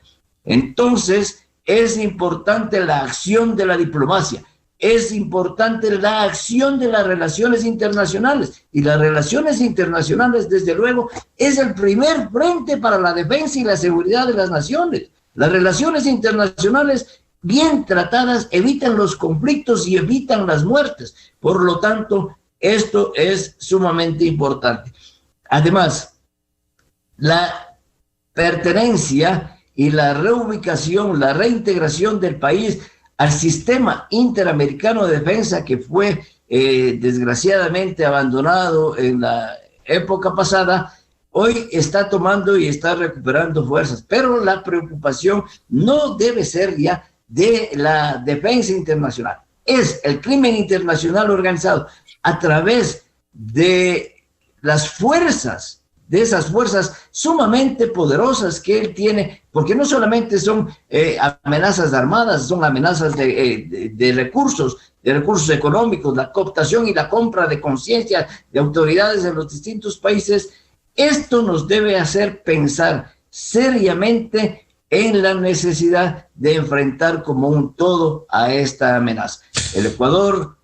Entonces, es importante la acción de la diplomacia, es importante la acción de las relaciones internacionales, y las relaciones internacionales, desde luego, es el primer frente para la defensa y la seguridad de las naciones. Las relaciones internacionales bien tratadas evitan los conflictos y evitan las muertes. Por lo tanto, esto es sumamente importante. Además, la pertenencia y la reubicación, la reintegración del país al sistema interamericano de defensa que fue desgraciadamente abandonado en la época pasada, hoy está tomando y está recuperando fuerzas. Pero la preocupación no debe ser ya de la defensa internacional, es el crimen internacional organizado a través de las fuerzas, de esas fuerzas sumamente poderosas que él tiene, porque no solamente son amenazas armadas, son amenazas de recursos económicos, la cooptación y la compra de conciencia de autoridades en los distintos países. Esto nos debe hacer pensar seriamente en la necesidad de enfrentar como un todo a esta amenaza. El Ecuador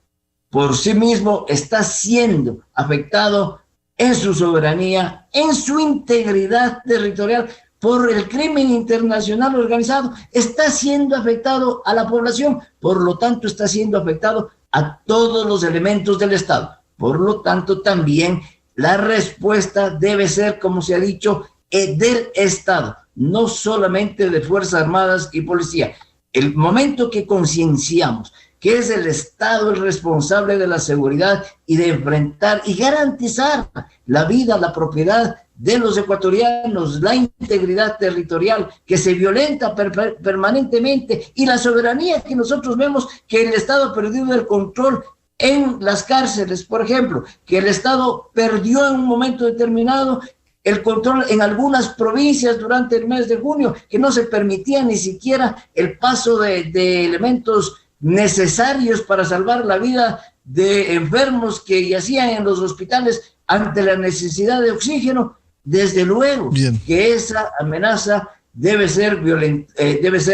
por sí mismo está siendo afectado en su soberanía, en su integridad territorial por el crimen internacional organizado, está siendo afectado a la población, por lo tanto está siendo afectado a todos los elementos del Estado. Por lo tanto, también la respuesta debe ser, como se ha dicho, del Estado, no solamente de Fuerzas Armadas y Policía. El momento que concienciamos que es el Estado el responsable de la seguridad y de enfrentar y garantizar la vida, la propiedad de los ecuatorianos, la integridad territorial que se violenta permanentemente y la soberanía que nosotros vemos que el Estado ha perdido el control en las cárceles, por ejemplo, que el Estado perdió en un momento determinado el control en algunas provincias durante el mes de junio, que no se permitía ni siquiera el paso de elementos necesarios para salvar la vida de enfermos que yacían en los hospitales ante la necesidad de oxígeno. Desde luego que esa amenaza debe ser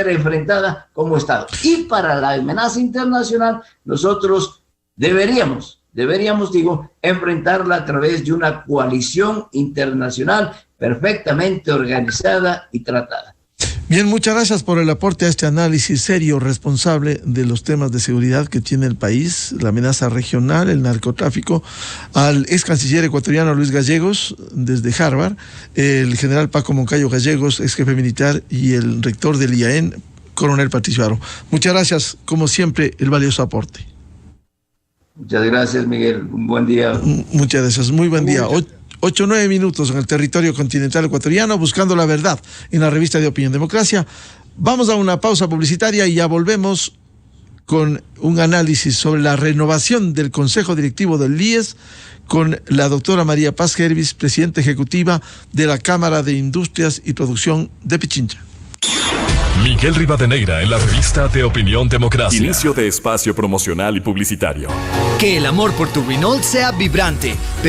enfrentada como Estado. Y para la amenaza internacional, nosotros deberíamos, enfrentarla a través de una coalición internacional perfectamente organizada y tratada.
Bien, muchas gracias por el aporte a este análisis serio, responsable de los temas de seguridad que tiene el país, la amenaza regional, el narcotráfico, al ex canciller ecuatoriano Luis Gallegos, desde Harvard, el general Paco Moncayo Gallegos, ex jefe militar, y el rector del IAEN, coronel Patricio Haro. Muchas gracias, como siempre, el valioso aporte.
Muchas gracias, Miguel. Un buen día.
Muchas gracias. Muy buen día. 8-9 minutos en el territorio continental ecuatoriano, buscando la verdad en la revista de Opinión Democracia. Vamos a una pausa publicitaria y ya volvemos con un análisis sobre la renovación del Consejo Directivo del IES con la doctora María Paz Gervis, presidenta ejecutiva de la Cámara de Industrias y Producción de Pichincha.
Miguel Rivadeneira en la revista de Opinión Democracia.
Inicio de espacio promocional y publicitario.
Que el amor por tu Renault sea vibrante.